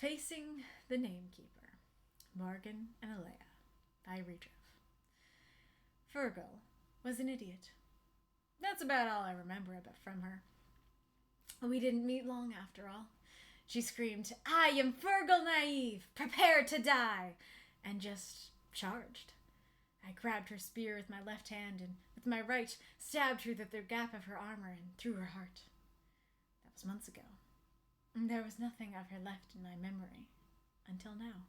Facing the Namekeeper, Morgan and Alea, by Reidrev. Fergal was an idiot. That's about all I remember from her. We didn't meet long after all. She screamed, "I am Fergal naive! Prepare to die!" and just charged. I grabbed her spear with my left hand and with my right stabbed through the gap of her armor and through her heart. That was months ago. There was nothing of her left in my memory. Until now.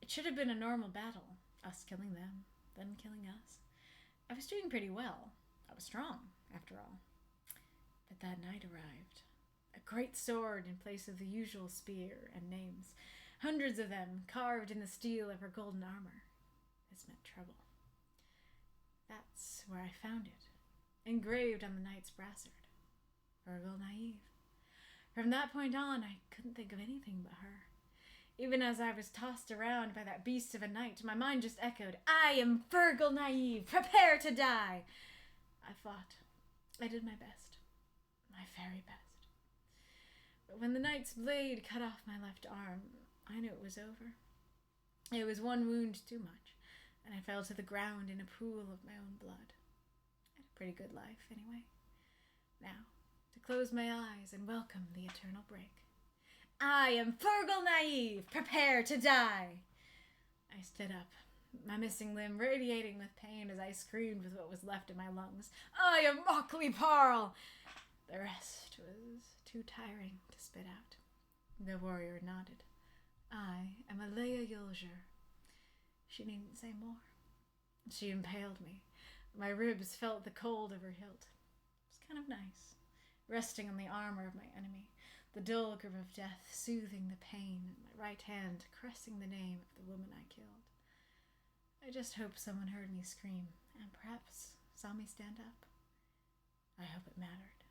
It should have been a normal battle. Us killing them, them killing us. I was doing pretty well. I was strong, after all. But that night arrived. A great sword in place of the usual spear and names. Hundreds of them carved in the steel of her golden armor. This meant trouble. That's where I found it. Engraved on the knight's brassard. Fergal naive. From that point on, I couldn't think of anything but her. Even as I was tossed around by that beast of a knight, my mind just echoed, "I am Fergal naive! Prepare to die!" I fought. I did my best. My very best. But when the knight's blade cut off my left arm, I knew it was over. It was one wound too much, and I fell to the ground in a pool of my own blood. I had a pretty good life, anyway. Now, to close my eyes and welcome the eternal break. I am Fergal naive! Prepare to die! I stood up, my missing limb radiating with pain as I screamed with what was left of my lungs. I am Mockley Parl! The rest was too tiring to spit out. The warrior nodded. I am Alea Yulger. She needn't say more. She impaled me. My ribs felt the cold of her hilt. It was kind of nice. Resting on the armor of my enemy, the dull grip of death soothing the pain, and my right hand caressing the name of the woman I killed. I just hope someone heard me scream, and perhaps saw me stand up. I hope it mattered.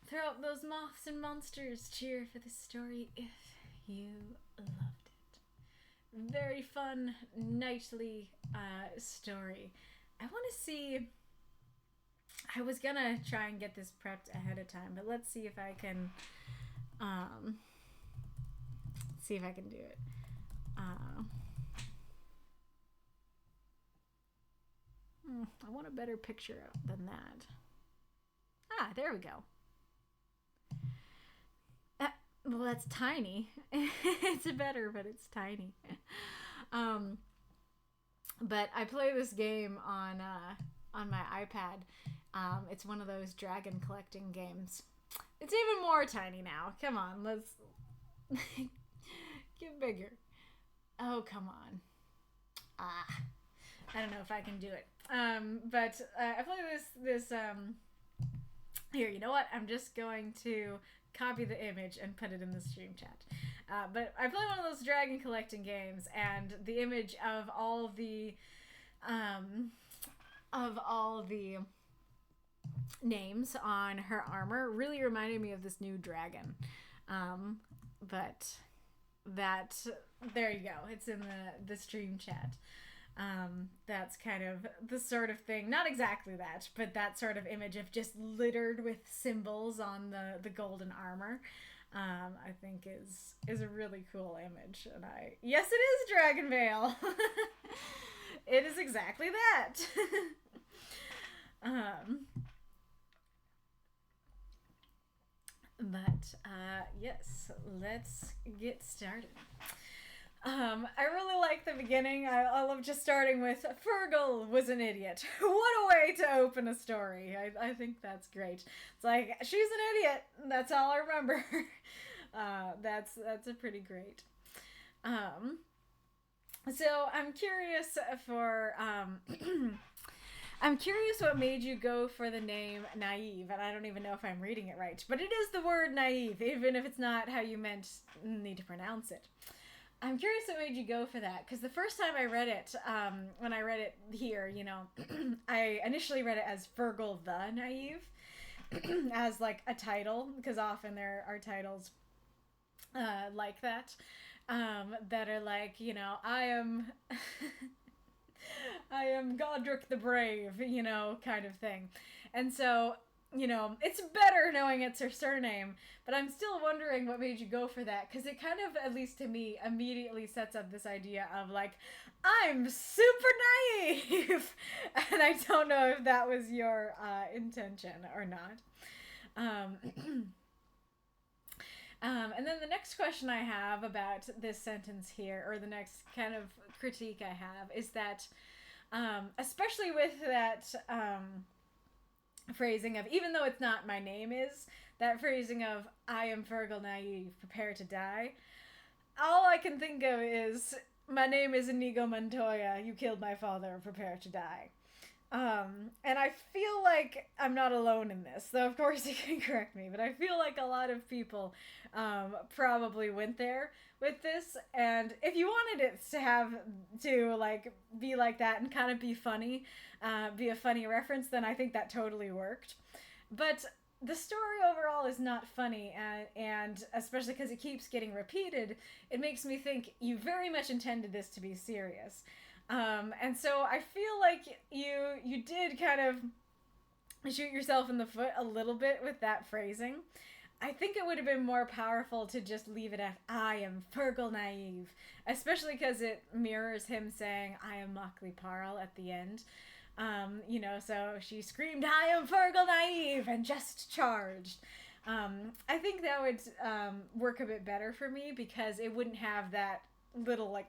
Throw up those moths and monsters, cheer for this story if you loved it. Very fun, nightly story. I want to see... I was gonna try and get this prepped ahead of time, but let's see if I can... do it. I want a better picture than that. There we go. Well, that's tiny. It's better, but it's tiny. But I play this game on my iPad. It's one of those dragon collecting games. It's even more tiny now. Come on, let's get bigger. Oh, come on. I don't know if I can do it. But I play this. Here, you know what? I'm just going to copy the image and put it in the stream chat. But I play one of those dragon collecting games, and the image of all the names on her armor really reminded me of this new dragon. But that, there you go. It's in the stream chat. That's kind of the sort of thing, not exactly that, but that sort of image of just littered with symbols on the golden armor, I think is a really cool image. And yes, it is Dragonvale. It is exactly that. Yes, let's get started. I really like the beginning. I love just starting with Fergal was an idiot. What a way to open a story. I think that's great. It's like, she's an idiot. That's all I remember. That's a pretty great. So I'm curious for I'm curious what made you go for the name Naive, and I don't even know if I'm reading it right, but it is the word naive, even if it's not how you need to pronounce it. I'm curious what made you go for that, because the first time I read it, when I read it here, I initially read it as Fergal the Naive, as like a title, because often there are titles like that, that are like, I am... I am Godric the Brave, kind of thing. And so it's better knowing it's her surname, but I'm still wondering what made you go for that, because it kind of, at least to me, immediately sets up this idea of, like, I'm super naive, and I don't know if that was your intention or not. And then the next question I have about this sentence here, or the next kind of critique I have, is that, especially with that phrasing of, even though it's not my name is, that phrasing of, I am Fergal naive, prepare to die, all I can think of is, my name is Inigo Montoya, you killed my father, prepare to die. And I feel like I'm not alone in this, though of course you can correct me, but I feel like a lot of people probably went there with this, and if you wanted it to like be like that and kind of be funny, be a funny reference, then I think that totally worked. But the story overall is not funny, and especially because it keeps getting repeated, it makes me think you very much intended this to be serious. And so I feel like you did kind of shoot yourself in the foot a little bit with that phrasing. I think it would have been more powerful to just leave it at, I am Fergal naive, especially because it mirrors him saying, I am Mockley Parl at the end. So she screamed, I am Fergal naive, and just charged. I think that would work a bit better for me, because it wouldn't have that little, like,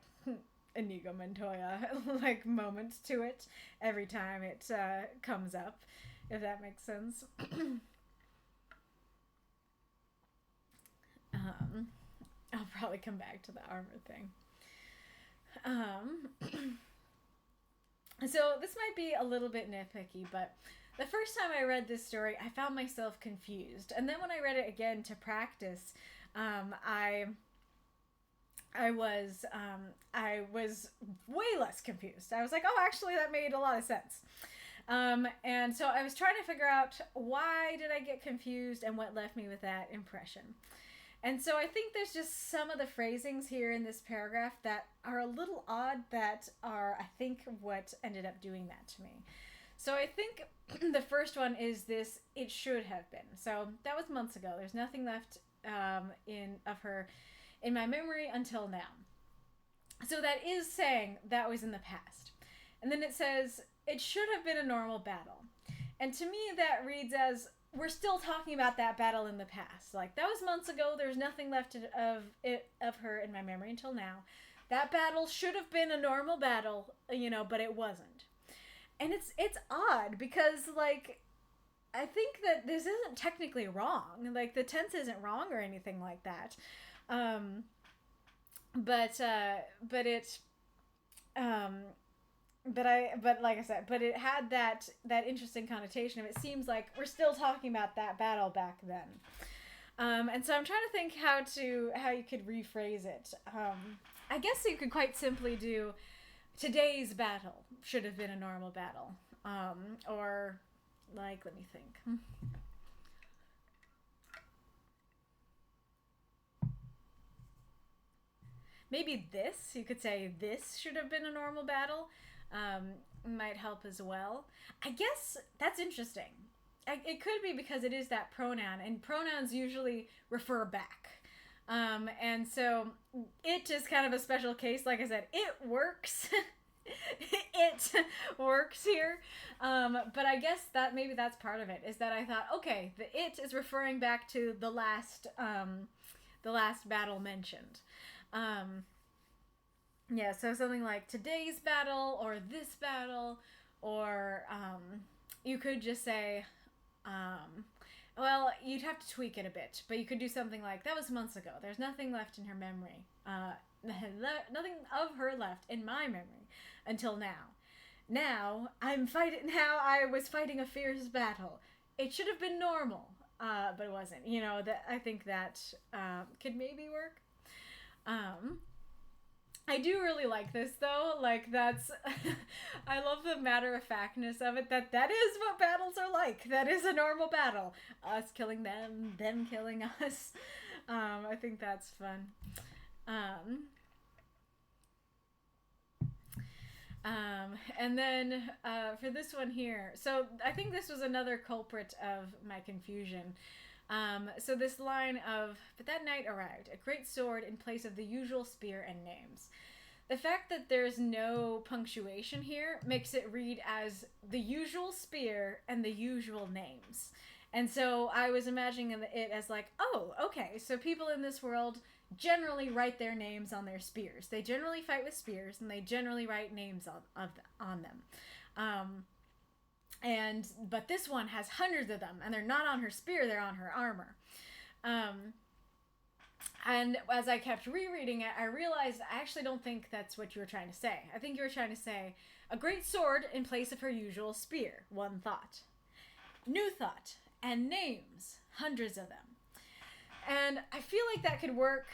Inigo Montoya like moment to it every time it comes up, if that makes sense. I'll probably come back to the armor thing. So this might be a little bit nitpicky, but the first time I read this story, I found myself confused, and then when I read it again to practice, I was way less confused. I was like, oh, actually, that made a lot of sense. And so I was trying to figure out, why did I get confused and what left me with that impression. And so I think there's just some of the phrasings here in this paragraph that are a little odd, that are, I think, what ended up doing that to me. So I think the first one is this, it should have been. So that was months ago. There's nothing left of her in my memory until now. So that is saying that was in the past. And then it says, it should have been a normal battle. And to me, that reads as, we're still talking about that battle in the past. Like, that was months ago. There's nothing left of her in my memory until now. That battle should have been a normal battle, but it wasn't. And it's odd, because, like, I think that this isn't technically wrong. Like, the tense isn't wrong or anything like that. But like I said, but it had that interesting connotation of, it seems like we're still talking about that battle back then. And so I'm trying to think how you could rephrase it. I guess you could quite simply do, today's battle should have been a normal battle. Or, like, let me think. Maybe this, you could say, this should have been a normal battle. Might help as well. I guess that's interesting. It could be because it is that pronoun, and pronouns usually refer back. And so it is kind of a special case. Like I said, it works. It works here. But I guess that maybe that's part of it, is that I thought, okay, the it is referring back to the last battle mentioned. Yeah, so something like today's battle, or this battle, or you could just say, well, you'd have to tweak it a bit, but you could do something like, that was months ago. There's nothing left in her memory. Nothing of her left in my memory until now. Now I was fighting a fierce battle. It should have been normal, but it wasn't. I think that could maybe work. I do really like this, though. Like, that's I love the matter-of-factness of it, that is what battles are like. That is a normal battle. Us killing them killing us. I think that's fun. And then for this one here, so I think this was another culprit of my confusion. So this line of, but that night arrived, a great sword in place of the usual spear and names. The fact that there's no punctuation here makes it read as the usual spear and the usual names. And so I was imagining it as like, oh, okay, so people in this world generally write their names on their spears. They generally fight with spears, and they generally write names on them. But this one has hundreds of them, and they're not on her spear; they're on her armor. And as I kept rereading it, I realized I actually don't think that's what you were trying to say. I think you were trying to say a great sword in place of her usual spear. One thought, new thought, and names, hundreds of them. And I feel like that could work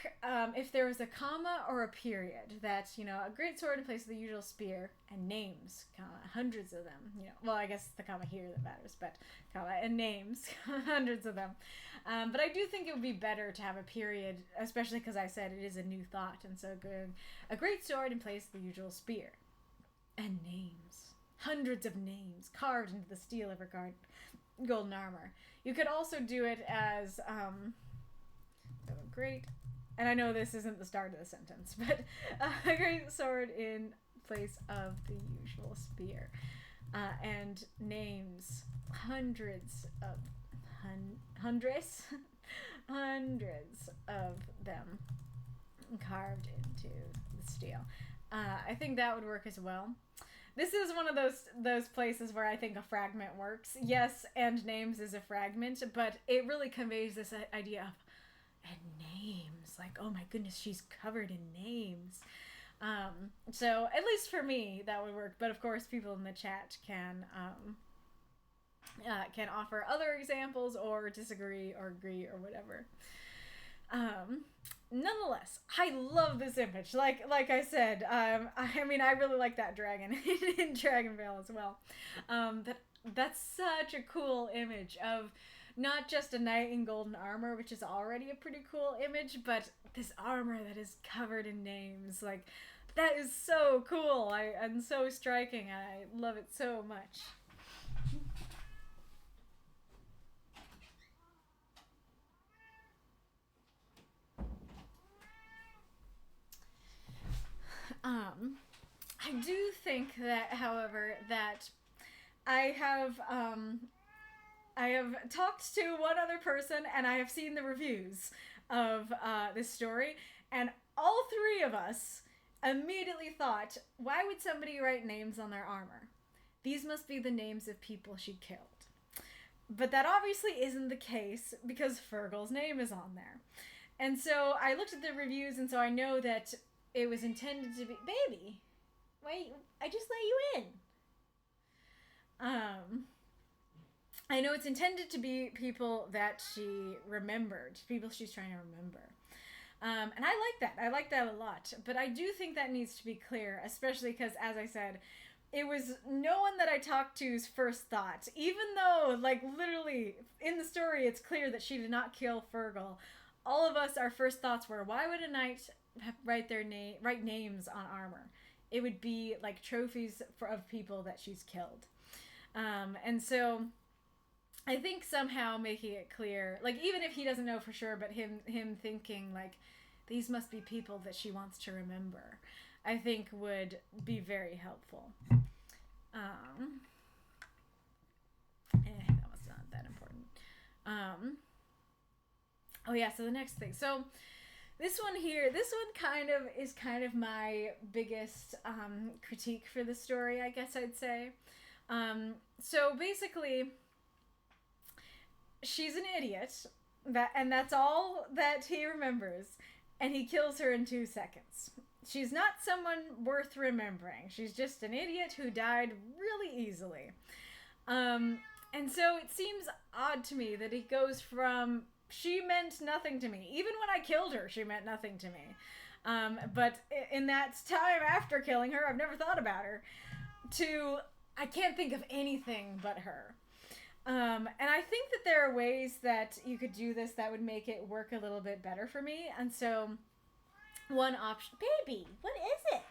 if there was a comma or a period. That, you know, a great sword in place of the usual spear, and names, comma, hundreds of them. You know, well, I guess the comma here that matters, but comma and names, hundreds of them. But I do think it would be better to have a period, especially because I said it is a new thought, and so good. A great sword in place of the usual spear, and names, hundreds of names carved into the steel of her golden armor. You could also do it as great, and I know this isn't the start of the sentence, but a great sword in place of the usual spear, and names, hundreds of them carved into the steel. I think that would work as well. This is one of those places where I think a fragment works. Yes, and names is a fragment, but it really conveys this idea of and names. Like, oh my goodness, she's covered in names. So at least for me, that would work. But of course, people in the chat can offer other examples or disagree or agree or whatever. Nonetheless, I love this image. Like I said, I mean, I really like that dragon in Dragonvale as well. That's such a cool image of not just a knight in golden armor, which is already a pretty cool image, but this armor that is covered in names. Like, that is so cool and so striking. I love it so much. I do think that, however, that I have talked to one other person, and I have seen the reviews of this story, and all three of us immediately thought, why would somebody write names on their armor? These must be the names of people she killed. But that obviously isn't the case, because Fergal's name is on there. And so I looked at the reviews, and so I know that it was intended to be... Baby! Wait, I just let you in. I know it's intended to be people that she remembered, people she's trying to remember. And I like that. I like that a lot. But I do think that needs to be clear, especially because, as I said, it was no one that I talked to's first thought. Even though, like, literally, in the story, it's clear that she did not kill Fergal. All of us, our first thoughts were, why would a knight write names on armor? It would be, like, trophies of people that she's killed. And so... I think somehow making it clear, like, even if he doesn't know for sure, but him thinking, like, these must be people that she wants to remember, I think would be very helpful. That was not that important. Oh yeah, so the next thing. So this one is kind of my biggest critique for the story, I guess I'd say. So basically... she's an idiot, and that's all that he remembers, and he kills her in 2 seconds. She's not someone worth remembering. She's just an idiot who died really easily. And so it seems odd to me that he goes from, she meant nothing to me. Even when I killed her, she meant nothing to me. But in that time after killing her, I've never thought about her, to, I can't think of anything but her. And I think that there are ways that you could do this that would make it work a little bit better for me. And so one option... Baby, what is it?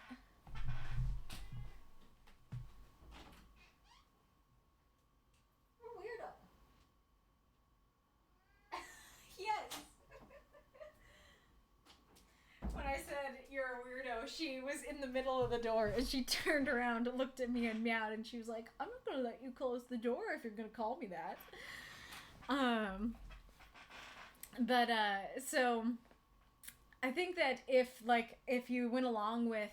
she was in the middle of the door and she turned around, looked at me and meowed, and she was like, I'm not gonna let you close the door if you're gonna call me that. So I think that if you went along with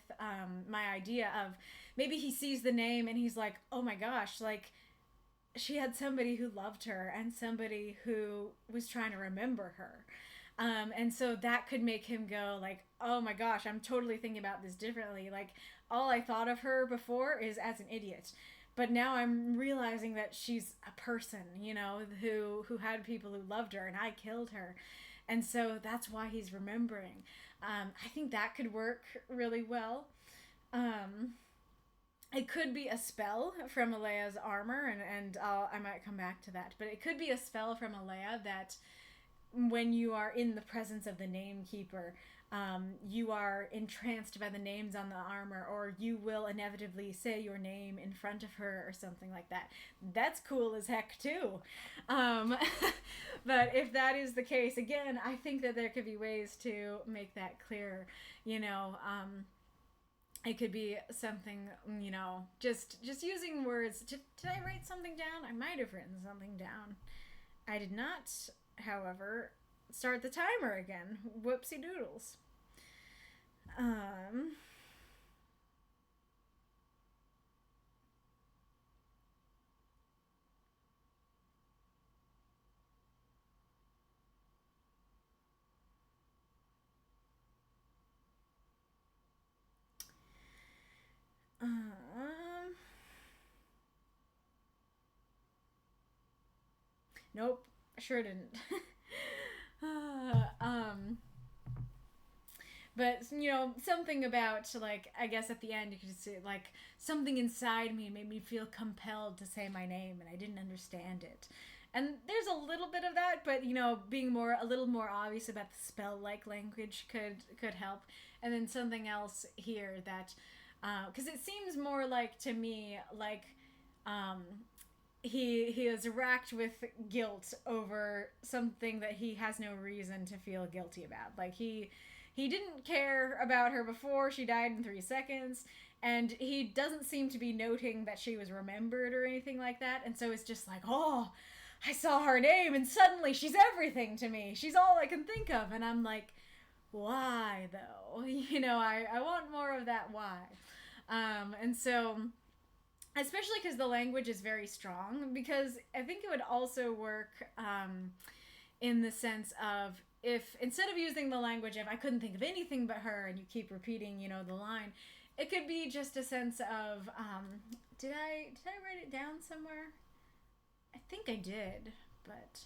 my idea of maybe he sees the name and he's like, oh my gosh, like she had somebody who loved her and somebody who was trying to remember her. And so that could make him go like, oh my gosh, I'm totally thinking about this differently. Like, all I thought of her before is as an idiot. But now I'm realizing that she's a person, who had people who loved her, and I killed her. And so that's why he's remembering. I think that could work really well. It could be a spell from Alea's armor, and I might come back to that. But it could be a spell from Alea that when you are in the presence of the Namekeeper, you are entranced by the names on the armor, or you will inevitably say your name in front of her or something like that. That's cool as heck too. But if that is the case, again, I think that there could be ways to make that clearer. It could be something, just using words. Did I write something down? I might have written something down. I did not, however, start the timer again. Whoopsie doodles. Nope, sure didn't. But something about, like, I guess at the end you could say, like, something inside me made me feel compelled to say my name, and I didn't understand it. And there's a little bit of that, but being a little more obvious about the spell-like language could help. And then something else here that, because it seems more like, to me, like, he is racked with guilt over something that he has no reason to feel guilty about. Like, he didn't care about her before she died in 3 seconds, and he doesn't seem to be noting that she was remembered or anything like that. And so it's just like, oh, I saw her name and suddenly she's everything to me. She's all I can think of. And I'm like, why though? I want more of that why. And so, especially because the language is very strong, because I think it would also work in the sense of, if instead of using the language of I couldn't think of anything but her, and you keep repeating, the line, it could be just a sense of, did I write it down somewhere? I think I did, but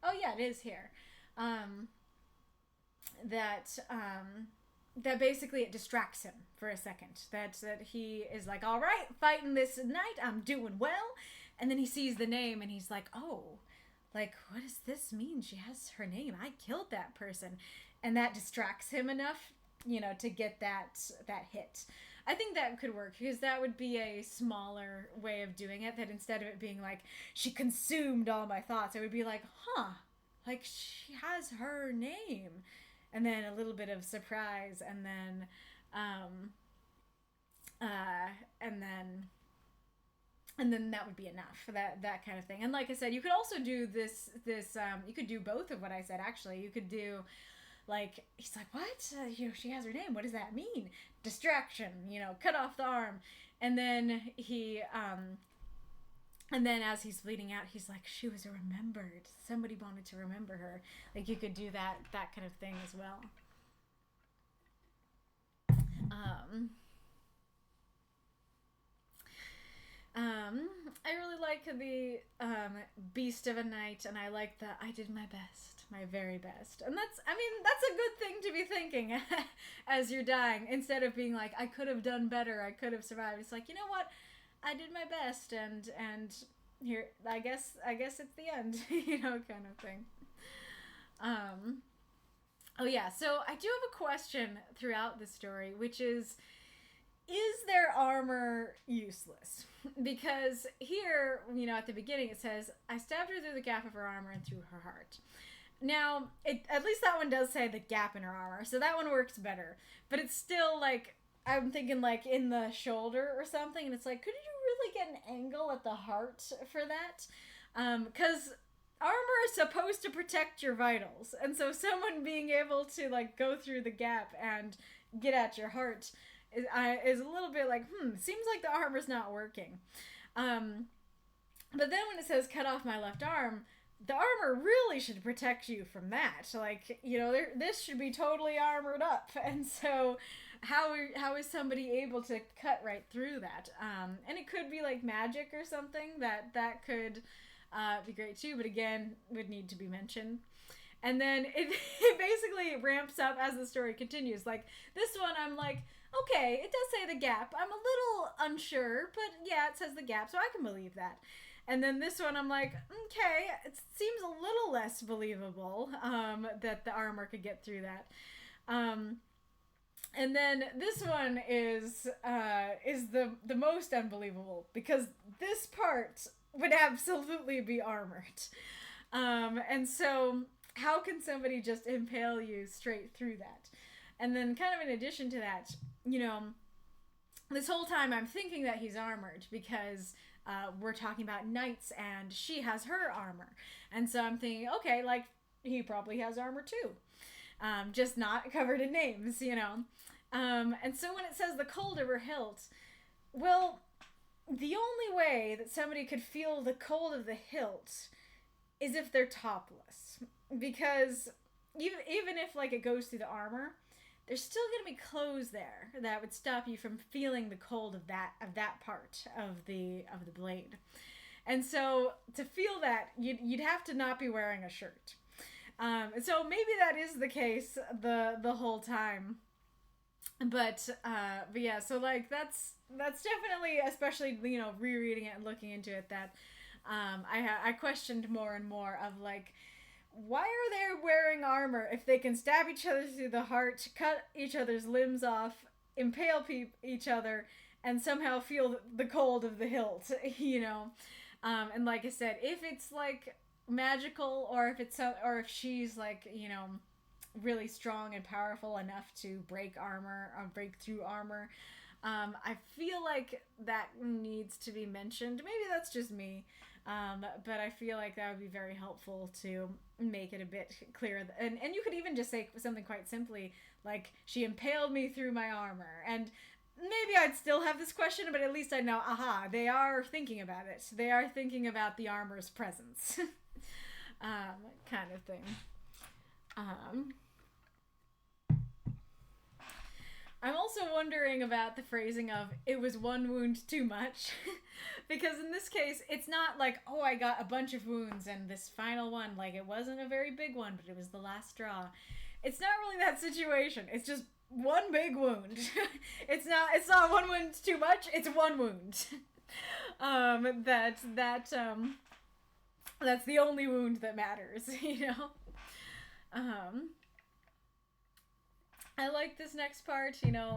oh yeah, it is here. That basically it distracts him for a second. That he is like, all right, fighting this night, I'm doing well, and then he sees the name and he's like, oh, like, what does this mean? She has her name. I killed that person. And that distracts him enough, to get that hit. I think that could work, because that would be a smaller way of doing it, that instead of it being like, she consumed all my thoughts, it would be like, like, she has her name. And then a little bit of surprise, and then that would be enough for that kind of thing. And like I said, you could also do this you could do both of what I said, actually. You could do, like, he's like, what? She has her name. What does that mean? Distraction, cut off the arm. And then and then as he's bleeding out, he's like, she was remembered. Somebody wanted to remember her. Like, you could do that kind of thing as well. I really like the Beast of a Night, and I like the I did my best, my very best. And that's a good thing to be thinking as you're dying, instead of being like, I could have done better, I could have survived. It's like, you know what? I did my best, and here, I guess it's the end, kind of thing. Oh yeah, so I do have a question throughout the story, which is their armor useless? Because here, at the beginning it says, I stabbed her through the gap of her armor and through her heart. Now, at least that one does say the gap in her armor, so that one works better. But it's still like, I'm thinking like in the shoulder or something, and it's like, could you really get an angle at the heart for that? Because armor is supposed to protect your vitals, and so someone being able to like go through the gap and get at your heart is a little bit like, seems like the armor's not working. But then when it says cut off my left arm, the armor really should protect you from that. Like, this should be totally armored up. And so how is somebody able to cut right through that? And it could be like magic or something that could be great too, but again, would need to be mentioned. And then it basically ramps up as the story continues. Like, this one, I'm like, okay, it does say the gap. I'm a little unsure, but yeah, it says the gap, so I can believe that. And then this one, I'm like, okay, it seems a little less believable that the armor could get through that. And then this one is the most unbelievable, because this part would absolutely be armored. And so how can somebody just impale you straight through that? And then kind of in addition to that, this whole time I'm thinking that he's armored because we're talking about knights and she has her armor. And so I'm thinking, okay, like, he probably has armor too. Just not covered in names, And so when it says the cold of her hilt, well, the only way that somebody could feel the cold of the hilt is if they're topless. Because even if, like, it goes through the armor, there's still going to be clothes there that would stop you from feeling the cold of that part of the blade. And so to feel that, you'd have to not be wearing a shirt. So maybe that is the case the whole time. But yeah, so like that's definitely, especially rereading it and looking into it, that I questioned more and more of like, why are they wearing armor if they can stab each other through the heart, cut each other's limbs off, impale each other, and somehow feel the cold of the hilt, And like I said, if it's like magical, or if she's like, really strong and powerful enough to break armor or break through armor, I feel like that needs to be mentioned. Maybe that's just me. But I feel like that would be very helpful to make it a bit clearer. And you could even just say something quite simply, like, she impaled me through my armor. And maybe I'd still have this question, but at least I know, they are thinking about it. They are thinking about the armor's presence. Kind of thing. I'm also wondering about the phrasing of, it was one wound too much. Because in this case, it's not like, I got a bunch of wounds and this final one, like, it wasn't a very big one, but it was the last straw. It's not really that situation. It's just one big wound. It's not one wound too much, it's one wound. That's the only wound that matters, I like this next part,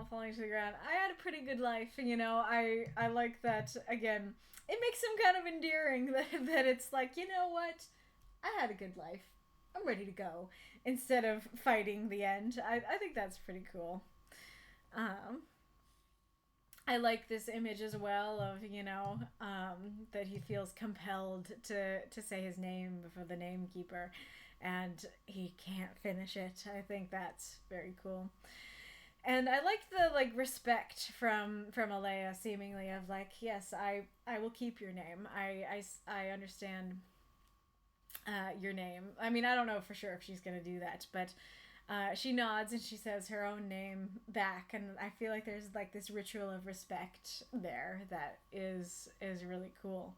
falling to the ground. I had a pretty good life, I like that, again, it makes him kind of endearing that it's like, you know what, I had a good life, I'm ready to go, instead of fighting the end. I think that's pretty cool. I like this image as well of, that he feels compelled to say his name before the Namekeeper, and he can't finish it. I think that's very cool. And I like the respect from Alea, seemingly, of like, yes, I will keep your name. I understand your name. I mean, I don't know for sure if she's gonna do that, but she nods and she says her own name back, and I feel like there's like this ritual of respect there that is really cool.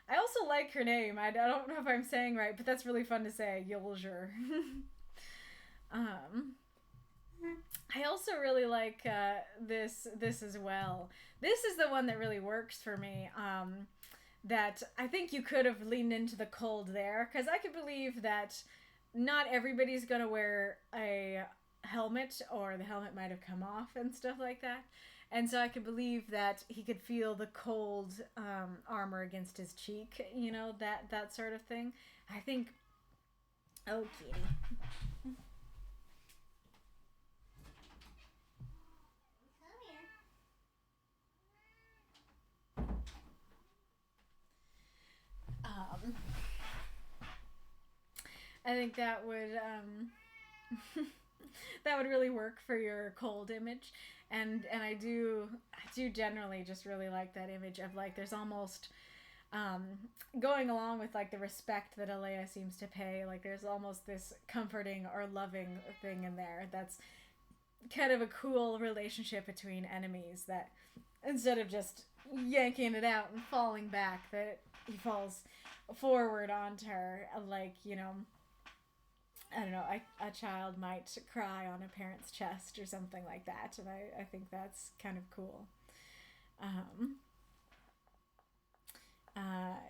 I also like her name. I don't know if I'm saying right, but that's really fun to say, Yolger. I also really like this as well. This is the one that really works for me. That I think you could have leaned into the cold there, because I could believe that not everybody's gonna wear a helmet, or the helmet might have come off and stuff like that. And so I could believe that he could feel the cold armor against his cheek, that sort of thing. I think Oh, kitty. Um, I think that would that would really work for your cold image, and I do generally just really like that image of like there's almost um, going along with like the respect that Alea seems to pay. Like there's almost this comforting or loving thing in there that's kind of a cool relationship between enemies that instead of just yanking it out and falling back, that he falls forward onto her, like, I don't know, a child might cry on a parent's chest or something like that. And I think that's kind of cool. Um,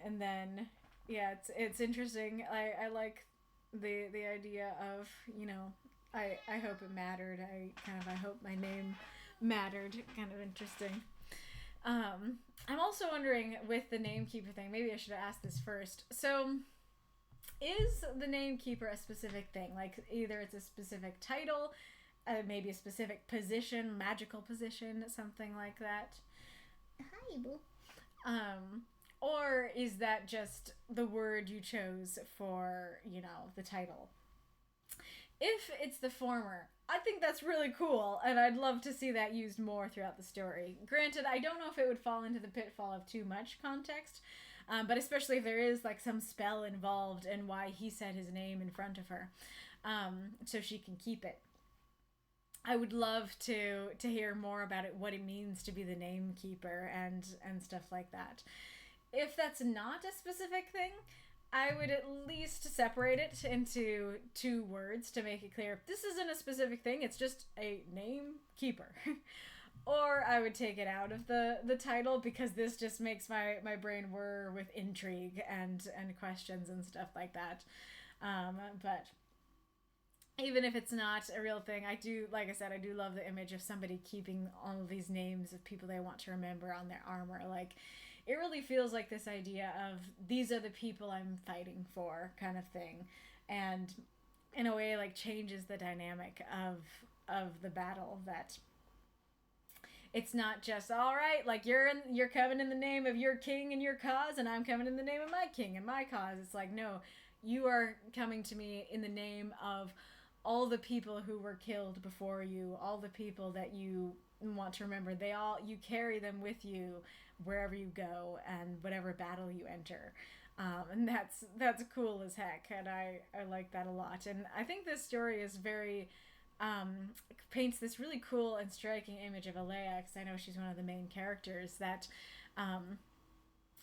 and then, yeah, it's interesting. I like the idea of, I hope it mattered. I hope my name mattered. Kind of interesting. I'm also wondering with the Namekeeper thing, maybe I should have asked this first. So, is the Namekeeper a specific thing? Like, either it's a specific title, maybe a specific position, magical position, something like that. Hi, boo. Um, or is that just the word you chose for, the title? If it's the former, I think that's really cool, and I'd love to see that used more throughout the story. Granted, I don't know if it would fall into the pitfall of too much context, but especially if there is like some spell involved in why he said his name in front of her, so she can keep it. I would love to hear more about it, what it means to be the Namekeeper, and stuff like that. If that's not a specific thing, I would at least separate it into two words to make it clear this isn't a specific thing, it's just a name keeper. Or I would take it out of the title because this just makes my brain whir with intrigue and questions and stuff like that. But even if it's not a real thing, I do, like I said, I do love the image of somebody keeping all of these names of people they want to remember on their armor. Like, it really feels like this idea of these are the people I'm fighting for kind of thing, and in a way like changes the dynamic of the battle, that it's not just all right, like you're coming in the name of your king and your cause, and I'm coming in the name of my king and my cause. It's like, no, you are coming to me in the name of all the people who were killed before you, all the people that you want to remember. You carry them with you wherever you go and whatever battle you enter. And that's cool as heck, and I like that a lot. And I think this story is very paints this really cool and striking image of Alea, because I know she's one of the main characters, that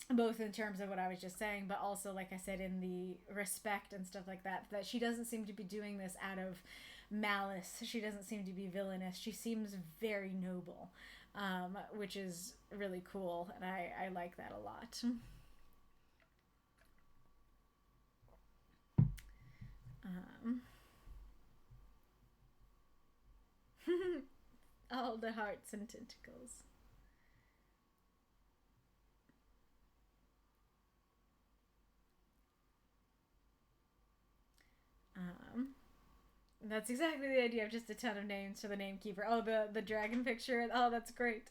both in terms of what I was just saying, but also, like I said, in the respect and stuff like that, that she doesn't seem to be doing this out of malice. She doesn't seem to be villainous. She seems very noble, which is really cool, and I like that a lot. Um, all the hearts and tentacles. Um, that's exactly the idea of just a ton of names for the Namekeeper. Oh, the dragon picture. Oh, that's great.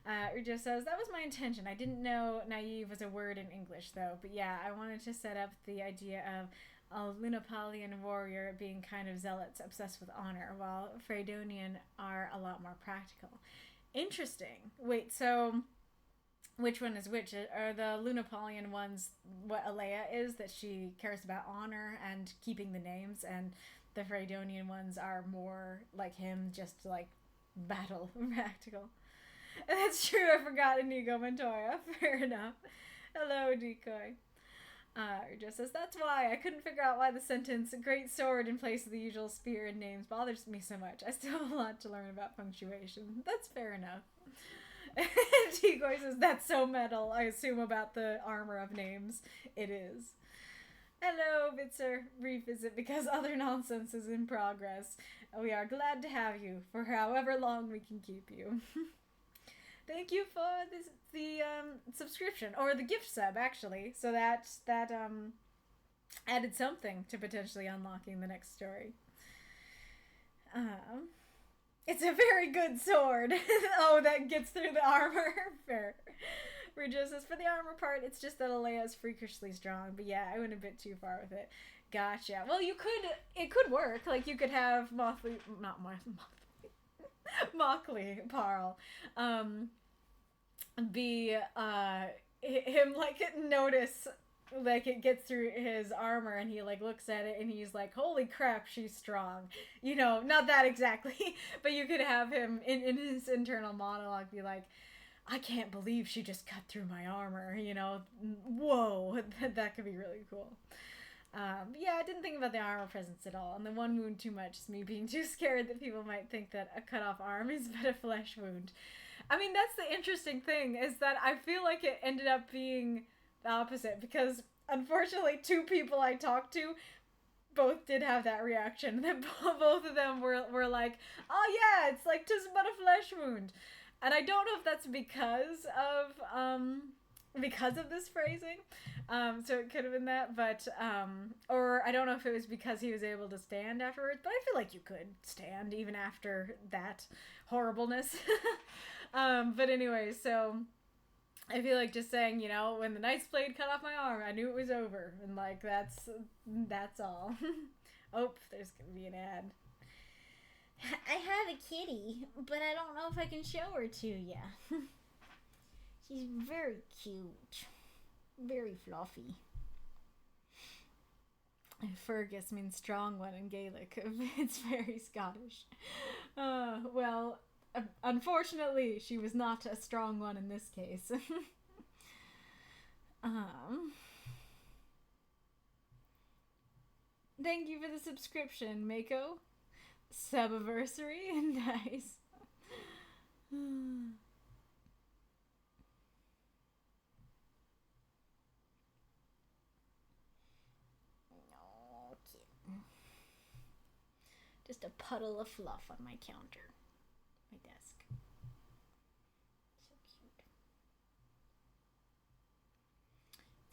Reidrev says, that was my intention. I didn't know naive was a word in English, though. But yeah, I wanted to set up the idea of a Lunapalian warrior being kind of zealots, obsessed with honor, while Freydonian are a lot more practical. Interesting. Wait, so which one is which? Are the Lunapalian ones what Alea is, that she cares about honor and keeping the names, and the Freydonian ones are more like him, just like battle practical? That's true, I forgot Inigo Montoya. Fair enough. Hello, Decoy. Just says, that's why I couldn't figure out why the sentence "great sword" in place of the usual spear in names bothers me so much. I still have a lot to learn about punctuation. That's fair enough. Decoy says, that's so metal. I assume about the armor of names. It is. Hello, Bitzer. Revisit because other nonsense is in progress. We are glad to have you for however long we can keep you. Thank you for the subscription, or the gift sub, actually. So that added something to potentially unlocking the next story. It's a very good sword. Oh, that gets through the armor. Fair. Reidrev says, for the armor part, it's just that Alea is freakishly strong. But yeah, I went a bit too far with it. Gotcha. Well, it could work. Like, you could have Mockley, Parl, be, him, like, notice, like, it gets through his armor, and he, like, looks at it, and he's like, holy crap, she's strong. You know, not that exactly, but you could have him, in his internal monologue, be like, I can't believe she just cut through my armor, you know, whoa, that could be really cool. Yeah, I didn't think about the armor presence at all, and the one wound too much is me being too scared that people might think that a cut off arm is but a flesh wound. I mean, that's the interesting thing, is that I feel like it ended up being the opposite, because unfortunately 2 people I talked to both did have that reaction. That both of them were like, oh yeah, it's like just but a flesh wound. And I don't know if that's because of this phrasing. So it could have been that, but or I don't know if it was because he was able to stand afterwards, but I feel like you could stand even after that horribleness. But anyway, so I feel like just saying, you know, when the Knight's Blade cut off my arm, I knew it was over. And, like, that's all. Oh, there's gonna be an ad. I have a kitty, but I don't know if I can show her to you. She's very cute. Very fluffy. Fergus means strong one in Gaelic. It's very Scottish. Well, unfortunately, she was not a strong one in this case. Thank you for the subscription, Mako. Subiversary. Nice. Just a puddle of fluff on my counter. My desk. So cute.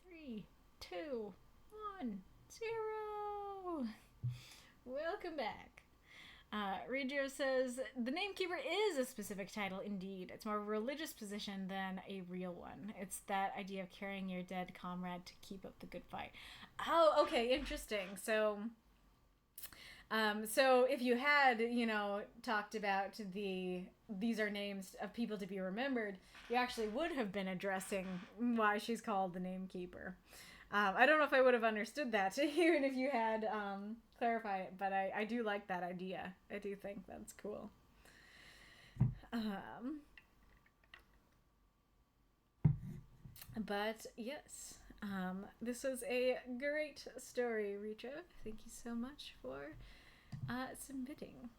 3, 2, 1, 0. Welcome back. Reidrev says, the Namekeeper is a specific title indeed. It's more a religious position than a real one. It's that idea of carrying your dead comrade to keep up the good fight. Oh, okay, interesting. So if you had, you know, talked about these are names of people to be remembered, you actually would have been addressing why she's called the Namekeeper. I don't know if I would have understood that even if you had clarified it, but I do like that idea. I do think that's cool. But yes, this was a great story, Reidrev. Thank you so much for submitting.